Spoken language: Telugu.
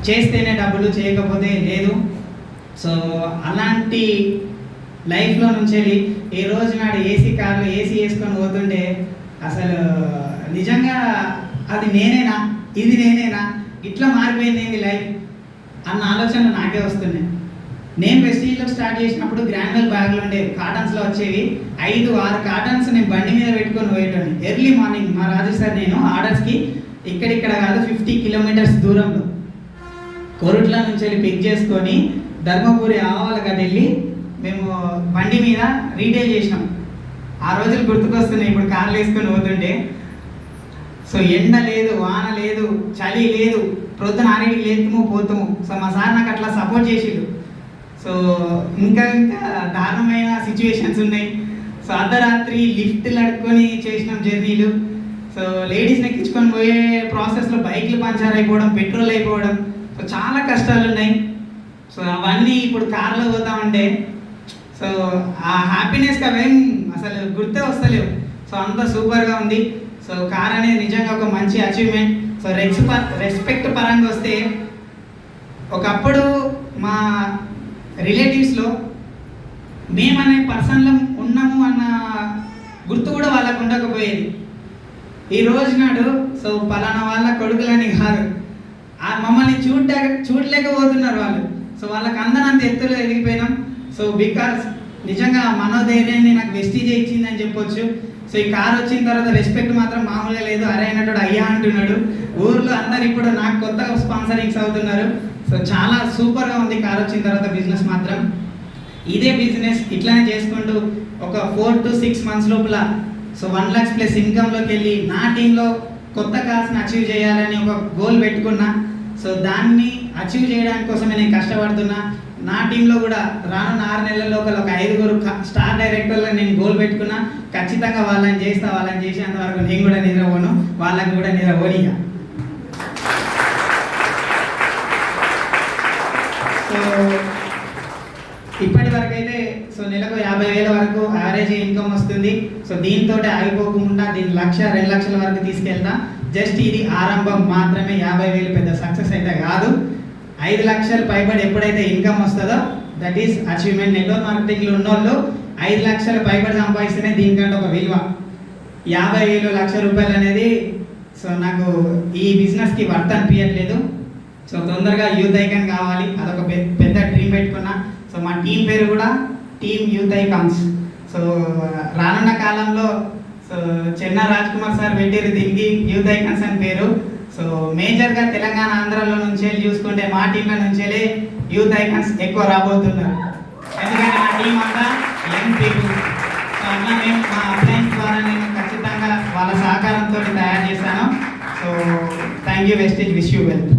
చేస్తేనే డబ్బులు, చేయకపోతే లేదు. సో అలాంటి లైఫ్లో నుంచి ఈ రోజు నాడు ఏసీ కార్లో ఏసీ వేసుకొని పోతుంటే అసలు నిజంగా అది నేనేనా, ఇది నేనేనా, ఇట్లా మారిపోయింది ఏంటి లైఫ్ అన్న ఆలోచనలు నాకే వస్తున్నాయి. నేను వెస్టీజ్లో స్టార్ట్ చేసినప్పుడు గ్రాన్యువల్ బ్యాగ్లు ఉండేవి, కాటన్స్లో వచ్చేవి. 5-6 కాటన్స్ నేను బండి మీద పెట్టుకొని పోయేటోని. ఎర్లీ మార్నింగ్ మా రాజు సార్ నేను ఆర్డర్స్కి ఇక్కడిక్కడ కాదు 50 కిలోమీటర్స్ దూరంలో కోరుట్ల నుంచి వెళ్ళి పిక్ చేసుకొని ధర్మపురి ఆవాలగడ్డ వెళ్ళి మేము బండి మీద రీటైల్ చేసినాం. ఆ రోజులు గుర్తుకొస్తున్నాయి ఇప్పుడు కార్లు వేసుకొని పోతుంటే. సో ఎండ లేదు, వాన లేదు, చలి లేదు, ప్రొద్దున 6కి లేతుము పోతాము. సో మా సార్ నాకు అట్లా సపోర్ట్ చేసిండు. సో ఇంకా దారుణమైన సిచ్యువేషన్స్ ఉన్నాయి. సో అర్ధరాత్రి లిఫ్ట్లు అడుక్కొని చేసినాం జర్నీలు. సో లేడీస్ని ఎక్కించుకొని పోయే ప్రాసెస్లో బైక్లు పంచర్ అయిపోవడం, పెట్రోల్ అయిపోవడం, సో చాలా కష్టాలు ఉన్నాయి. సో అవన్నీ ఇప్పుడు కార్లో పోతామంటే సో ఆ హ్యాపీనెస్కి అవేం అసలు గుర్తే వస్తలేవు. సో అంత సూపర్గా ఉంది. సో కార్ అనేది నిజంగా ఒక మంచి అచీవ్మెంట్. సో రెస్పెక్ట్ పరంగా వస్తే ఒకప్పుడు మా రిలేటివ్స్లో మేమనే పర్సన్లో ఉన్నాము అన్న గుర్తు కూడా వాళ్ళకు ఉండకపోయేది. ఈ రోజు నాడు సో పలానా వాళ్ళ కొడుకులని కాదు, మమ్మల్ని చూడలేకపోతున్నారు వాళ్ళు. సో వాళ్ళకి అందనంత ఎత్తులో ఎదిగిపోయినాం. సో బికాస్ నిజంగా మనోధైర్యాన్ని నాకు వెస్టీజ్ ఇచ్చిందని చెప్పొచ్చు. సో ఈ కార్ వచ్చిన తర్వాత రెస్పెక్ట్ మాత్రం మామూలుగా లేదు. అరే అన్నట్టు అయ్యా అంటున్నాడు. ఊర్లో అందరు ఇప్పుడు నాకు కొత్తగా స్పాన్సరింగ్స్ అవుతున్నారు. సో చాలా సూపర్గా ఉంది కార్ వచ్చిన తర్వాత బిజినెస్ మాత్రం. ఇదే బిజినెస్ ఇట్లానే చేసుకుంటూ ఒక 4 to 6 months లోపల సో 1 lakhs ప్లస్ ఇన్కమ్లోకి వెళ్ళి నా టీంలో కొత్త కార్స్ని అచీవ్ చేయాలని ఒక గోల్ పెట్టుకున్నా. సో దాన్ని అచీవ్ చేయడానికి కోసమే నేను కష్టపడుతున్నా. నా టీంలో కూడా రానున్న 6 నెలల లోపల ఒక 5 స్టార్ డైరెక్టర్లు నేను గోల్ పెట్టుకున్నా. ఖచ్చితంగా వాళ్ళని చేసేంత వరకు నేను కూడా నిద్రపోను, వాళ్ళకి కూడా నిద్రపోనిగా. సో ఇప్పటి వరకు అయితే సో నెలకు 50,000 వరకు యావరేజ్ ఇన్కమ్ వస్తుంది. సో దీంతో ఆగిపోకుండా దీన్ని 1-2 లక్షల వరకు తీసుకెళ్తా. జస్ట్ ఇది ఆరంభం మాత్రమే. 50,000 పెద్ద సక్సెస్ అయితే కాదు. 5 లక్షలు పైబడి ఎప్పుడైతే ఇన్కమ్ వస్తుందో దట్ ఈస్ అచీవ్మెంట్. నెట్వర్క్ మార్కెటింగ్లో ఉన్నోళ్ళు 5 లక్షలు పైబడి సంపాదిస్తేనే దీనికంటే ఒక విలువ. 50,000 1,00,000 రూపాయలు అనేది సో నాకు ఈ బిజినెస్కి వర్త్ అనిపించట్లేదు. సో తొందరగా యూత్ ఐకాన్ కావాలి, అదొక పెద్ద డ్రీమ్ పెట్టుకున్నా. సో మా టీం పేరు కూడా టీమ్ యూత్ ఐకాన్స్. సో రానున్న కాలంలో సో చెన్నా రాజ్ కుమార్ సార్ పెట్టారు దీనికి యూత్ ఐకాన్స్ అని పేరు. సో మేజర్గా తెలంగాణ ఆంధ్రాలో నుంచి చూసుకుంటే మా టీంల నుంచి యూత్ ఐకాన్స్ ఎక్కువ రాబోతున్నారు. ఎందుకంటే మా టీం అంతా యంగ్ పీపుల్. సో అట్లా మేము మా అప్లయన్స్ ద్వారా నేను ఖచ్చితంగా వాళ్ళ సహకారంతో తయారు చేశాను. So thank you Vestige, wish you wealth.